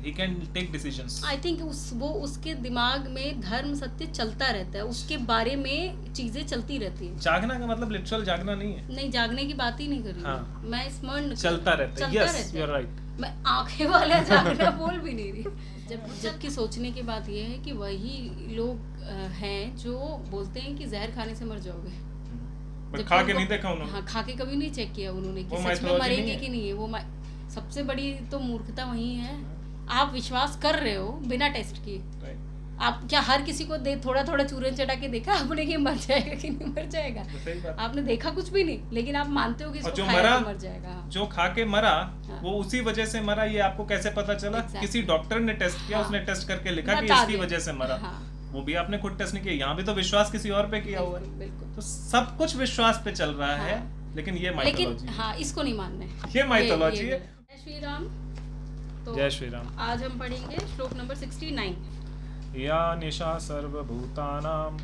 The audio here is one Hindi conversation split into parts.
He can take decisions. I think वो उसके दिमाग में धर्म सत्य चलता रहता है, उसके बारे में चीजें चलती रहती है। जागना का मतलब लिटरल जागना नहीं है। नहीं, जागने की बात ही नहीं कर रही हाँ। हूँ मैं, स्मरण चलता रहता है। Yes, you are right. मैं आंखें वाला जागना बोल भी नहीं रही। जबकि सोचने की बात यह है कि वही लोग हैं जो बोलते हैं कि जहर खाने से मर जाओगे, बट खा के नहीं देखा उन्होंने। हाँ, खा के कभी नहीं चेक किया उन्होंने कि वो सच में mythology मरेंगे नहीं है। कि नहीं है। वो सबसे बड़ी तो मूर्खता वही है। आप विश्वास कर रहे हो बिना टेस्ट किए। Right. आप क्या हर किसी को थोड़ा थोड़ा चूरन चटा के देखा आपने कि मर जाएगा कि नहीं मर जाएगा? तो सही बात। आपने देखा कुछ भी नहीं, लेकिन आप मानते हो कि और इसको जो खाया मरा, तो मर जाएगा। हाँ। जो खा के मरा हाँ। वो उसी वजह से मरा, ये आपको कैसे पता चला? Exactly. किसी डॉक्टर ने टेस्ट किया, हाँ। उसने टेस्ट करके लिखा कि बता इसकी दिया। वजह से मरा। हाँ। वो भी आपने खुद टेस्ट नहीं किया। यहाँ भी तो विश्वास किसी और पे किया हुआ है। बिल्कुल, बिल्कुल। तो सब कुछ विश्वास पे चल रहा है। हाँ। लेकिन ये लेकिन माइथोलॉजी, हाँ, इसको नहीं मानना है। ये माइथोलॉजी है। जय श्री राम। तो जय श्री राम। आज हम पढ़ेंगे श्लोक नंबर 69। या निशा सर्वभूतानां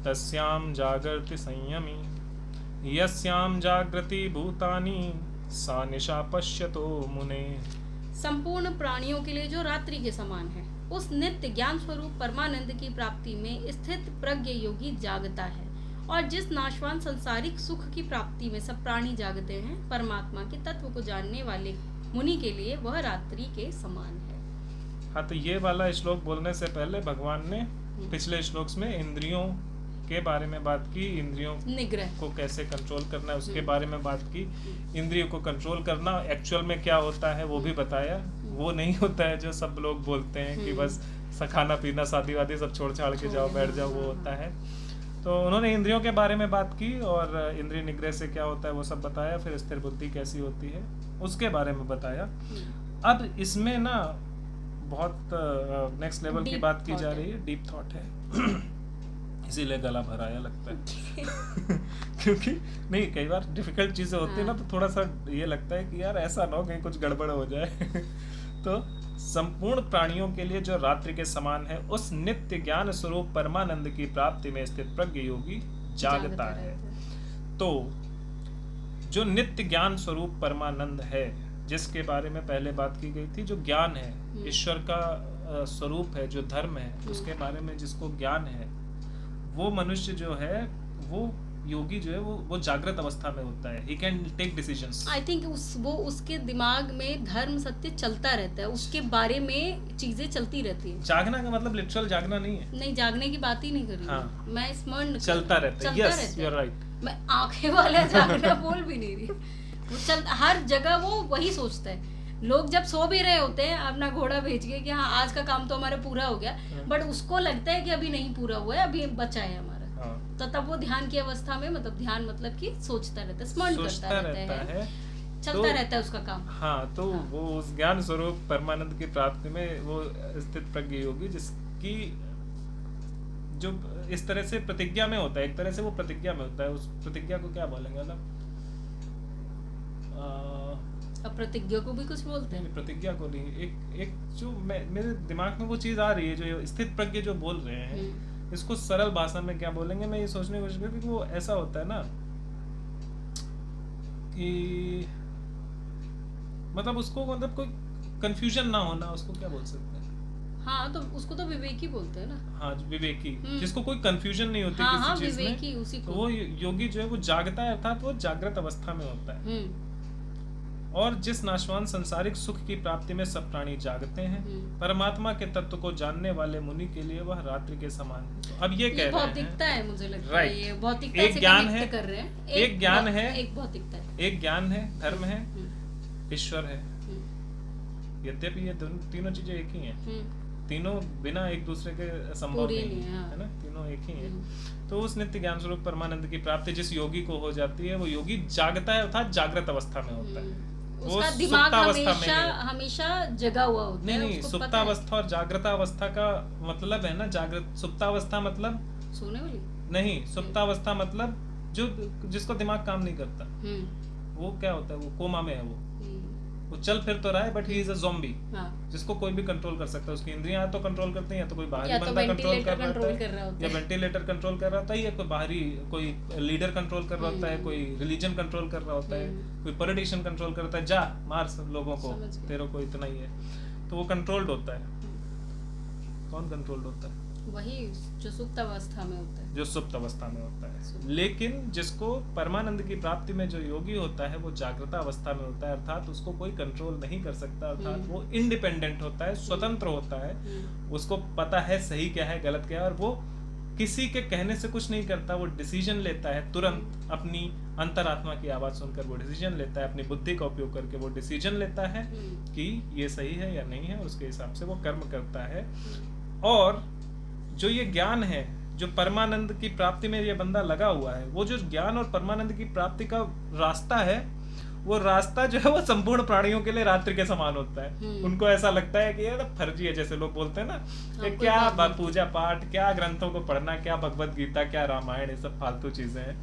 तस्यां जागर्ति संयमी, यस्यां जागृति भूतानि सा निशा पश्यतो मुने। संपूर्ण प्राणियों के लिए जो रात्रि के समान है, उस नित्य ज्ञान स्वरूप परमानंद की प्राप्ति में स्थित प्रज्ञ योगी जागता है। और जिस नाशवान संसारिक सुख की प्राप्ति में सब प्राणी जागते हैं, परमात्मा के तत्व को जानने वाले मुनि के लिए वह रात्रि के समान है। हाँ, तो ये वाला श्लोक बोलने से पहले भगवान ने पिछले श्लोक में इंद्रियों के बारे में बात की, इंद्रियों निग्रह को कैसे कंट्रोल करना है उसके बारे में बात की। इंद्रियों को कंट्रोल करना एक्चुअल में क्या होता है वो भी बताया। वो नहीं होता है जो सब लोग बोलते हैं कि बस खाना पीना शादी वादी सब छोड़ छाड़ के जाओ बैठ जाओ, वो होता है। तो उन्होंने इंद्रियों के बारे में बात की और इंद्रिय निग्रह से क्या होता है वो सब बताया। फिर स्थिर बुद्धि कैसी होती है उसके बारे में बताया। अब इसमें ना बहुत नेक्स्ट लेवल की बात की जा रही है, डीप थॉट है। इसीलिए गला भराया लगता है। क्योंकि नहीं, कई बार डिफिकल्ट चीजें होती है ना, तो थोड़ा सा ये लगता है कि यार ऐसा ना हो कहीं कुछ गड़बड़ हो जाए। तो संपूर्ण प्राणियों के लिए जो रात्रि के समान है, उस नित्य ज्ञान स्वरूप परमानंद की प्राप्ति में स्थित प्रज्ञ योगी जागता है। तो जो नित्य ज्ञान स्वरूप परमानंद है, जिसके बारे में पहले बात की गई थी, जो ज्ञान है, ईश्वर का स्वरूप है, जो धर्म है, उसके बारे में जिसको ज्ञान है, वो मनुष्य जो है, वो योगी जो है, वो जागृत अवस्था में होता है। He can take decisions. I think वो उसके दिमाग में धर्म सत्य चलता रहता है, उसके बारे में चीजें चलती रहती है। जागना का मतलब लिटरल जागना नहीं है। नहीं, जागने की बात ही नहीं कर रही। हाँ। मैं स्मरण चलता रहता है। Yes, you are right. मैं आंखें वाला जागना बोल भी नहीं रही। वो हर जगह वो वही सोचता है। लोग जब सो भी रहे होते हैं अपना घोड़ा भेज के कि हाँ आज का काम तो हमारा पूरा हो गया, बट उसको लगता है कि अभी नहीं पूरा हुआ है, अभी बचा है हमारा। तो तब वो ध्यान की अवस्था में, मतलब ध्यान मतलब कि सोचता रहता है, स्मरण करता रहता है, चलता रहता है उसका काम। हाँ, तो वो उस ज्ञान स्वरूप परमानंद की प्राप्ति में वो स्थित प्रज्ञ योगी, जिसकी जो इस तरह से प्रतिज्ञा में होता है, एक तरह से वो प्रतिज्ञा में होता है। उस प्रतिज्ञा को क्या बोलेंगे, मतलब अब प्रतिज्ञा को भी कुछ बोलते हैं। प्रतिज्ञा को नहीं, एक जो मेरे दिमाग में वो चीज आ रही है, जो स्थित प्रज्ञ जो बोल रहे हैं, इसको सरल भाषा में क्या बोलेंगे, मैं ये सोचने की कोशिश करूँ कि वो ऐसा होता है ना कि मतलब उसको, मतलब कोई कंफ्यूजन ना होना, उसको क्या बोल सकते हैं? हाँ, तो उसको तो विवेकी बोलते हैं ना। हाँ, विवेकी, जिसको कोई कंफ्यूजन नहीं होती किसी चीज में, उसी को। तो वो योगी जो है वो जागता है, अर्थात वो जागृत अवस्था में होता है। और जिस नाशवान संसारिक सुख की प्राप्ति में सब प्राणी जागते हैं, परमात्मा के तत्व को जानने वाले मुनि के लिए वह रात्रि के समान है। तो अब ये कह रहे हैं, भौतिकता है, मुझे लगता है ये भौतिकता एक से ज्ञान कनेक्ट है, कर रहे हैं। एक ज्ञान है, एक भौतिकता है, एक ज्ञान है, धर्म है, ईश्वर है। यद्यपि ये तीनों चीजें एक ही हैं, तीनों बिना एक दूसरे के संभव नहीं है ना, तीनों एक ही हैं। तो उस नित्य ज्ञान स्वरूप परमानंद की प्राप्ति जिस योगी को हो जाती है, वो योगी जागता है, अर्थात जागृत अवस्था में होता है। उसका दिमाग हमेशा जगा हुआ होता है। नहीं, सुप्तावस्था और जागृतावस्था का मतलब है ना, जागृत सुप्तावस्था मतलब सोने वाली नहीं, सुप्तावस्था मतलब जो जिसको दिमाग काम नहीं करता, वो क्या होता है, वो कोमा में है, वो चल फिर तो रहा है, but he is a zombie, जिसको कोई भी कंट्रोल कर सकता है। उसकी इंद्रियां तो कंट्रोल करती हैं, या तो कोई बाहरी बंदा कंट्रोल कर रहा होता है, या वेंटिलेटर कंट्रोल कर रहा होता है, या कोई बाहरी कोई लीडर कंट्रोल कर रहा होता है, कोई रिलीजन कंट्रोल कर रहा होता है, कोई पॉलिटिशियन कंट्रोल करता है, जा मार सब लोगों को, तेरे को इतना ही है। तो वो कंट्रोल्ड होता है। कौन कंट्रोल्ड होता है? वही जो सुप्त अवस्था में होता है। जो सुप्त अवस्था में होता है। लेकिन जिसको परमानंद की प्राप्ति में जो योगी होता है वो जागृत अवस्था में होता है, अर्थात उसको कोई कंट्रोल नहीं कर सकता, अर्थात वो इंडिपेंडेंट होता है, स्वतंत्र होता है, उसको पता है सही क्या है गलत क्या है, और वो किसी के कहने से कुछ नहीं करता, वो डिसीजन लेता है तुरंत, अपनी अंतरात्मा की आवाज सुनकर वो डिसीजन लेता है, अपनी बुद्धि का उपयोग करके वो डिसीजन लेता है कि ये सही है या नहीं है, उसके हिसाब से वो कर्म करता है। और जो ये ज्ञान है, जो परमानंद की प्राप्ति में ये बंदा लगा हुआ है, वो जो ज्ञान और परमानंद की प्राप्ति का रास्ता है, वो रास्ता जो है वो संपूर्ण प्राणियों के लिए रात्रि के समान होता है। उनको ऐसा लगता है कि ये तो फर्जी है, जैसे लोग बोलते हैं ना, ये क्या पूजा पाठ, क्या ग्रंथों को पढ़ना, क्या भगवत गीता, क्या रामायण, ये सब फालतू चीजें हैं।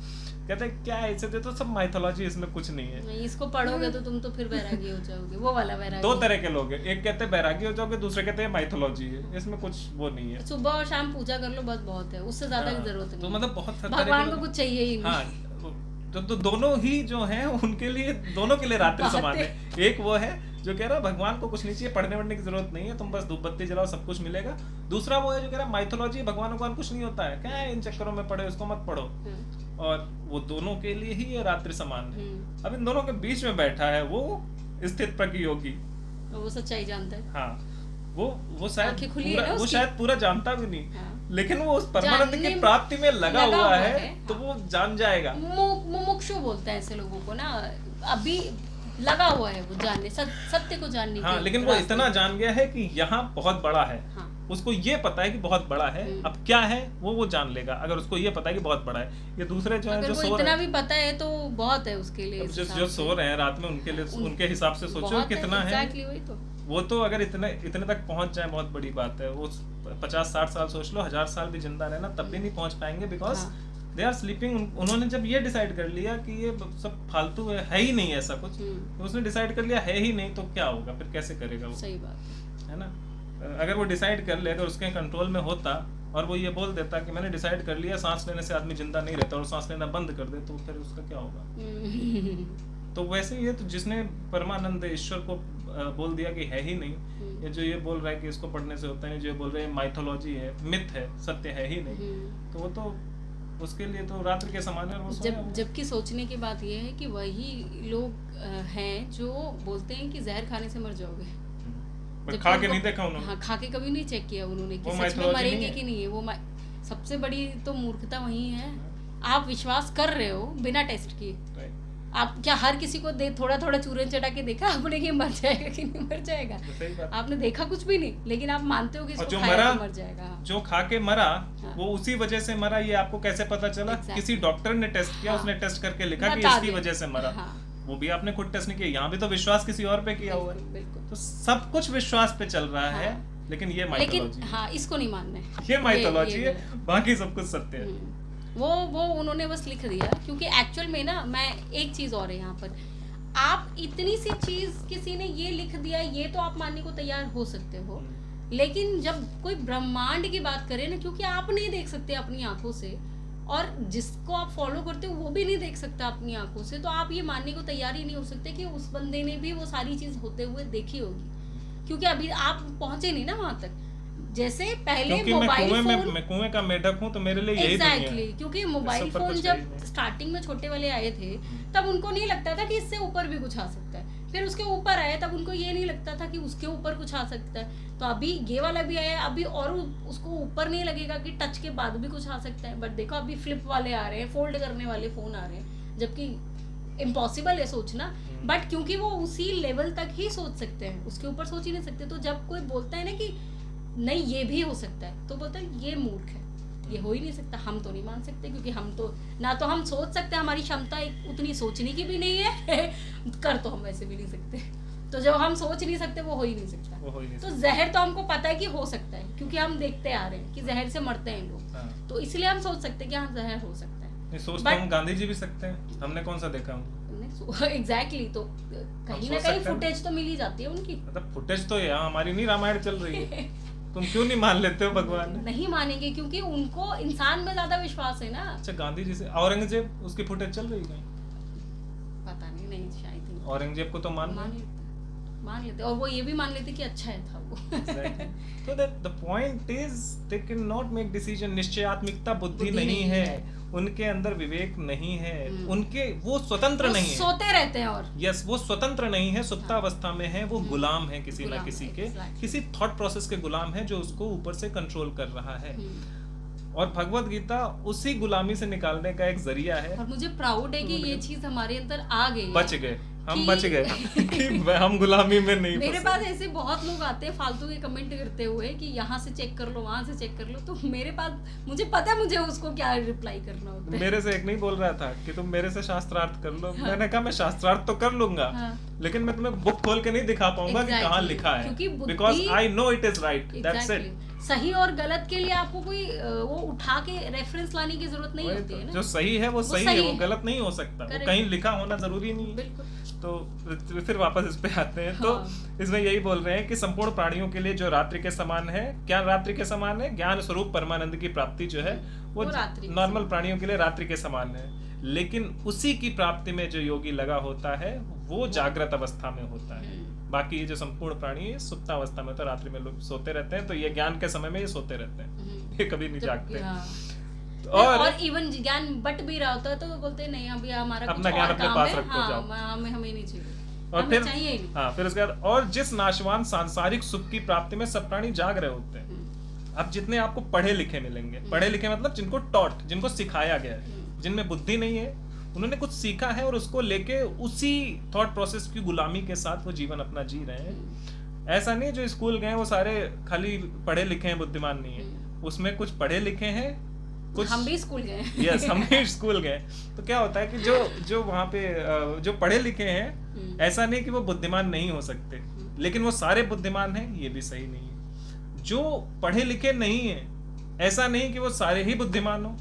कहते हैं क्या है, इसे तो सब माइथोलॉजी, इसमें कुछ नहीं है। नहीं, इसको पढ़ोगे तो तुम तो फिर वैरागी हो जाओगे, वो वाला वैरागी। दो तरह के लोग हैं, एक कहते हैं वैरागी हो जाओगे, दूसरे कहते हैं माइथोलॉजी है, इसमें कुछ वो नहीं है। सुबह और शाम पूजा कर लो, बस बहुत है, उससे ज्यादा की जरूरत नहीं। तो मतलब बहुत भगवान को कुछ चाहिए ही नहीं। हाँ, तो दोनों ही जो हैं उनके लिए, दोनों के लिए रात्रि समान है। एक वो है जो कह रहा है भगवान को कुछ नहीं चाहिए, पढ़ने वढ़ने की जरूरत नहीं है, तुम बस धूप बत्ती जलाओ सब कुछ मिलेगा। दूसरा वो है जो कह रहा है माइथोलॉजी, भगवान कुछ नहीं होता है, क्या है इन चक्करों में पड़े, उसको मत पढ़ो। और वो दोनों के लिए ही ये रात्रि समान है। अब इन दोनों के बीच में बैठा है वो स्थित प्रज्ञ योगी, वो सच्चाई जानता है। हाँ, वो शायद पूरा जानता भी नहीं, हाँ। लेकिन वो उस परमानंद की प्राप्ति में लगा हुआ है, तो वो जान जाएगा। मुमुक्षु बोलते हैं ऐसे लोगों को ना, अभी लगा हुआ है वो जानने, सत्य को जानने। हाँ, लेकिन वो इतना जान गया है कि यहाँ बहुत बड़ा है। हाँ। उसको ये पता है कि बहुत बड़ा है, अब क्या है वो जान लेगा, अगर उसको ये पता है कि बहुत बड़ा है। ये दूसरे जो है, जो सो इतना भी पता है तो बहुत है उसके लिए। जो सो रहे हैं रात में, उनके लिए, उनके हिसाब से सोचो कितना है। वो तो अगर इतने तक पहुंच जाए बहुत बड़ी बात है। वो 50-60 साल सोच लो, 1000 साल भी जिंदा रहना तब भी नहीं पहुंच पाएंगे, बिकॉज दे आर स्लीपिंग। उन्होंने जब ये डिसाइड कर लिया कि ये सब फालतू है ही नहीं ऐसा कुछ, तो उसने डिसाइड कर लिया है ही नहीं, तो क्या होगा फिर, कैसे करेगा वो? सही बात है ना। अगर वो डिसाइड कर ले, अगर उसके कंट्रोल में होता और वो ये बोल देता कि मैंने डिसाइड कर लिया, सांस लेने से आदमी जिंदा नहीं रहता, और सांस लेना बंद कर दे, तो फिर उसका क्या होगा? तो वैसे ही है, तो जिसने परमानंद ईश्वर को बोल दिया कि है ही नहीं, ये जो ये बोल रहा है कि इसको पढ़ने से होता है, जो ये बोल रहे हैं माइथोलॉजी है, मिथ है, सत्य है ही नहीं, तो वो तो उसके लिए तो रात्रि के समान है। और जबकि सोचने की बात ये है कि वही लोग हैं जो बोलते हैं कि जहर खाने से मर जाओगे, खा के नहीं देखा उन्होंने। हाँ, खा के कभी नहीं चेक किया उन्होंने कि सच में मरेंगे कि नहीं है। वो सबसे बड़ी तो मूर्खता वही है। आप विश्वास कर रहे हो बिना टेस्ट किए। आप क्या हर किसी को थोड़ा थोड़ा चूरन चटा के देखा आपने कि मर जाएगा कि नहीं मर जाएगा? आपने देखा कुछ भी नहीं, लेकिन आप मानते हो कि इसको खाया तो मर जाएगा। जो खा के मरा, वो उसी वजह से मरा, ये आपको कैसे पता चला? किसी डॉक्टर ने टेस्ट किया, उसने टेस्ट करके लिखा कि इसकी वजह से मरा। वो भी आपने खुद टेस्ट नहीं किया। यहाँ भी तो विश्वास किसी और पे किया हुआ है। तो सब कुछ विश्वास पे चल रहा है, लेकिन ये माइथोलॉजी है। हाँ, इसको नहीं मानना है, ये माइथोलॉजी है, बाकी सब कुछ सत्य है। वो उन्होंने बस लिख दिया, क्योंकि एक्चुअल में ना, मैं एक चीज और है यहाँ पर, आप इतनी सी चीज किसी ने ये लिख दिया, ये तो आप मानने को तैयार हो सकते हो, लेकिन जब कोई ब्रह्मांड की बात करे ना, क्योंकि आप नहीं देख सकते अपनी आंखों से, और जिसको आप फॉलो करते हो वो भी नहीं देख सकता अपनी आंखों से, तो आप ये मानने को तैयार ही नहीं हो सकते कि उस बंदे ने भी वो सारी चीज होते हुए देखी होगी, क्योंकि अभी आप पहुंचे नहीं ना वहां तक। जैसे पहले मोबाइल फोन, मैं कुएं का मेढक हूं, तो मेरे लिए यही दुनिया है। क्योंकि मोबाइल फोन जब स्टार्टिंग में छोटे वाले आए थे, तब उनको नहीं लगता था कि इससे ऊपर भी कुछ आ सकता है। फिर उसके ऊपर आया, तब उनको ये नहीं लगता था कि उसके ऊपर कुछ आ सकता है। तो अभी ये वाला भी आया, अभी और उसको ऊपर नहीं लगेगा कि टच के बाद भी कुछ आ सकता है। बट देखो, अभी फ्लिप वाले आ रहे हैं, फोल्ड करने वाले फोन आ रहे हैं, जबकि इम्पॉसिबल है सोचना, बट क्योंकि वो उसी लेवल तक ही सोच सकते हैं, उसके ऊपर सोच ही नहीं सकते। तो जब कोई बोलता है ना कि नहीं ये भी हो सकता है, तो बोलता है ये मूर्ख है, ये हो ही नहीं सकता, हम तो नहीं मान सकते, क्योंकि हम तो ना तो हम सोच सकते हैं, हमारी क्षमता उतनी सोचने की भी नहीं है कर तो हम वैसे भी नहीं सकते। तो जब हम सोच नहीं सकते, वो हो ही नहीं सकता। तो जहर तो हमको पता है कि हो सकता है, क्योंकि हम देखते आ रहे हैं कि जहर से मरते हैं लोग, तो इसलिए हम सोच सकते हैं कि हाँ जहर हो सकता है। सोचते हम गांधी जी भी सकते हैं, हमने कौन सा देखा? एग्जैक्टली, तो कहीं ना कहीं फुटेज तो मिल ही जाती है उनकी। मतलब फुटेज तो यहाँ हमारी नहीं, रामायण चल रही है। तुम क्यों नहीं मान लेते हो भगवान? नहीं मानेंगे, क्योंकि उनको इंसान में ज्यादा विश्वास है ना। अच्छा, गांधी जी से औरंगजेब, उसकी फुटेज चल रही है? पता नहीं शायद। औरंगजेब को तो मान मान लेते, और वो ये भी मान लेते कि अच्छा है था वो। So that the point is they cannot make decision. निश्चयात्मिकता बुद्धि नहीं है, उनके अंदर विवेक नहीं है, उनके वो स्वतंत्र वो नहीं है, सोते रहते हैं। और यस वो स्वतंत्र नहीं है, सुप्तावस्था में है, वो गुलाम है किसी ना गुलाम किसी है, के, exactly. किसी थॉट प्रोसेस के गुलाम है जो उसको ऊपर से कंट्रोल कर रहा है। और भगवत गीता उसी गुलामी से निकालने का एक जरिया है। और मुझे प्राउड है कि ये चीज हमारे अंदर आ गई है। बच गए हम, बच गए कि हम गुलामी में नहीं मेरे फंसे। पास ऐसे बहुत लोग आते हैं फालतू के कमेंट करते हुए कि यहाँ से चेक कर लो, वहां से चेक कर लो, तो मेरे पास मुझे पता है मुझे उसको क्या रिप्लाई करना होता है। मेरे से एक नहीं बोल रहा था कि तुम मेरे से शास्त्रार्थ कर लो, मैंने कहा मैं शास्त्रार्थ तो कर लूंगा, लेकिन मैं तुम्हें बुक खोल के नहीं दिखा पाऊंगा कि कहाँ लिखा है, because I know it is right, that's it. सही और गलत के लिए आपको कोई वो उठा के रेफरेंस लाने की जरूरत नहीं होती है ना। जो सही है वो सही है, वो गलत नहीं हो सकता, वो कहीं लिखा होना जरूरी नहीं है। बिल्कुल। तो फिर वापस इस पे आते हैं। तो इसमें यही बोल रहे हैं कि संपूर्ण प्राणियों के लिए जो रात्रि के समान है, क्या रात्रि के समान है, ज्ञान स्वरूप परमानंद की प्राप्ति जो है वो नॉर्मल प्राणियों के लिए रात्रि के समान है, लेकिन उसी की प्राप्ति में जो योगी लगा होता है वो जागृत अवस्था में होता है। बाकी ये जो संपूर्ण प्राणी है सुप्तावस्था में, तो रात्रि में लोग सोते रहते हैं, तो ये ज्ञान के समय में ये सोते रहते हैं, ये कभी नहीं जागते। और इवन ज्ञान बट भी रहा होता है तो बोलते हैं नहीं अभी हमारा अपना ज्ञान अपने पास रखो, जाओ, हमें नहीं चाहिए, और फिर फिर उसके बाद और जिस नाशवान सांसारिक सुख की प्राप्ति में सब प्राणी जाग रहे होते हैं। अब जितने आपको पढ़े लिखे मिलेंगे, पढ़े लिखे मतलब जिनको टॉट, जिनको सिखाया गया है, जिनमें बुद्धि नहीं है, उन्होंने कुछ सीखा है और उसको लेके उसी थॉट प्रोसेस की गुलामी के साथ वो जीवन अपना जी रहे हैं। ऐसा नहीं जो स्कूल गए वो सारे खाली पढ़े लिखे हैं, बुद्धिमान नहीं है, उसमें कुछ पढ़े लिखे हैं, कुछ हम भी स्कूल गए। यस हम भी स्कूल गए। तो क्या होता है कि जो वहाँ पे जो पढ़े लिखे हैं, ऐसा नहीं कि वो बुद्धिमान नहीं हो सकते, लेकिन वो सारे बुद्धिमान हैं, ये भी सही नहीं है। जो पढ़े लिखे नहीं है, ऐसा नहीं कि वो सारे ही बुद्धिमान हो,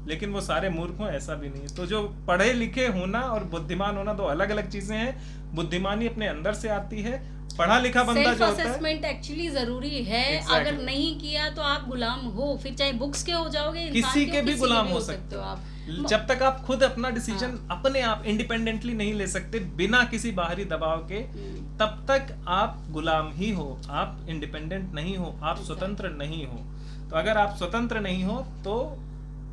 लेकिन वो सारे मूर्ख हो, ऐसा भी नहीं है। तो जो पढ़े लिखे होना और बुद्धिमान होना दो अलग अलग चीजें हैं। बुद्धिमानी अपने अंदर से आती है, पढ़ा लिखा बंदा जो होता है, असेसमेंट एक्चुअली जरूरी है। अगर नहीं किया तो आप गुलाम हो, फिर चाहे बुक्स के हो जाओगे, किसी के भी गुलाम हो सकते हो आप। जब तक आप खुद अपना डिसीजन अपने आप इंडिपेंडेंटली नहीं ले सकते बिना किसी बाहरी दबाव के, तब तक आप गुलाम ही हो, आप इंडिपेंडेंट नहीं हो, आप स्वतंत्र नहीं हो। तो अगर आप स्वतंत्र नहीं हो तो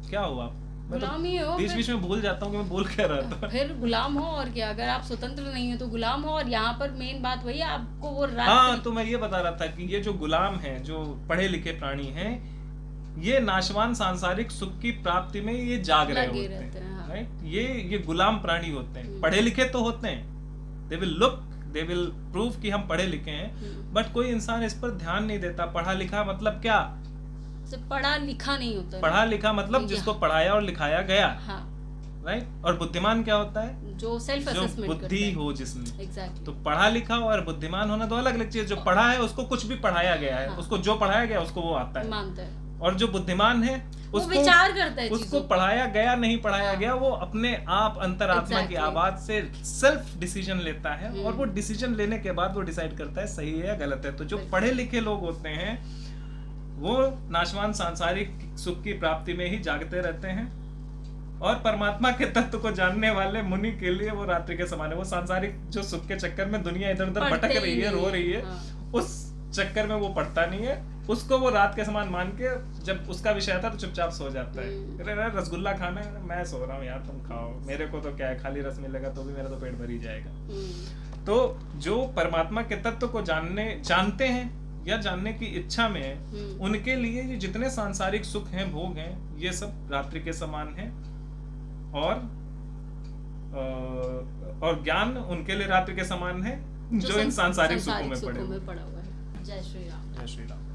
क्या हुआ? गुलाम ही हो। बीच बीच में भूल जाता हूँ कि मैं बोल क्या रहा था। फिर गुलाम हो, और क्या। अगर आप स्वतंत्र नहीं हो तो गुलाम हो, और यहाँ पर मेन बात वही है, आपको वो हाँ, तो मैं ये बता रहा था कि ये जो गुलाम हैं, जो पढ़े लिखे प्राणी हैं, ये नाशवान सांसारिक सुख की प्राप्ति में ये जाग रहे होते हैं, राइट? ये गुलाम प्राणी होते हैं। पढ़े लिखे तो होते हैं, दे विल प्रूव कि हम पढ़े लिखे हैं, बट कोई इंसान इस पर ध्यान नहीं देता। पढ़ा लिखा मतलब क्या? पढ़ा लिखा नहीं होता। पढ़ा लिखा मतलब जिसको पढ़ाया और लिखाया गया, राइट? और बुद्धिमान क्या होता है? जो सेल्फ असेसमेंट बुद्धि हो जिसमें। एग्जैक्टली। तो पढ़ा लिखा और बुद्धिमान होना दो अलग अलग चीज। जो पढ़ा है उसको कुछ भी पढ़ाया गया है, उसको जो पढ़ाया गया उसको वो आता है, मानता है। और जो बुद्धिमान है उसको विचार करता है, उसको पढ़ाया गया नहीं पढ़ाया गया, वो अपने आप अंतरात्मा की आवाज से सेल्फ डिसीजन लेता है, और वो डिसीजन लेने के बाद वो डिसाइड करता है सही है या गलत है। तो जो पढ़े लिखे लोग होते हैं वो नाशवान सांसारिक सुख की प्राप्ति में ही जागते रहते हैं, और परमात्मा के तत्व को जानने वाले मुनि के लिए वो रात्रि के समान है। वो सांसारिक जो सुख के चक्कर में दुनिया इधर उधर भटक रही है, रो रही है, उस चक्कर में वो पढ़ता नहीं है। उसको वो रात के समान मान के, जब उसका विषय था तो चुपचाप सो जाता है। अरे रसगुल्ला खाना है, मैं सो रहा हूँ यार, तुम खाओ, मेरे को तो क्या है, खाली रस मिलेगा तो भी मेरा तो पेट भर ही जाएगा। तो जो परमात्मा के तत्व को जानते हैं या जानने की इच्छा में है, उनके लिए ये जितने सांसारिक सुख हैं, भोग हैं, ये सब रात्रि के समान है, और ज्ञान उनके लिए रात्रि के समान है जो इन सांसारिक सुखों में पड़े हुए। जय श्री राम। जय श्री राम।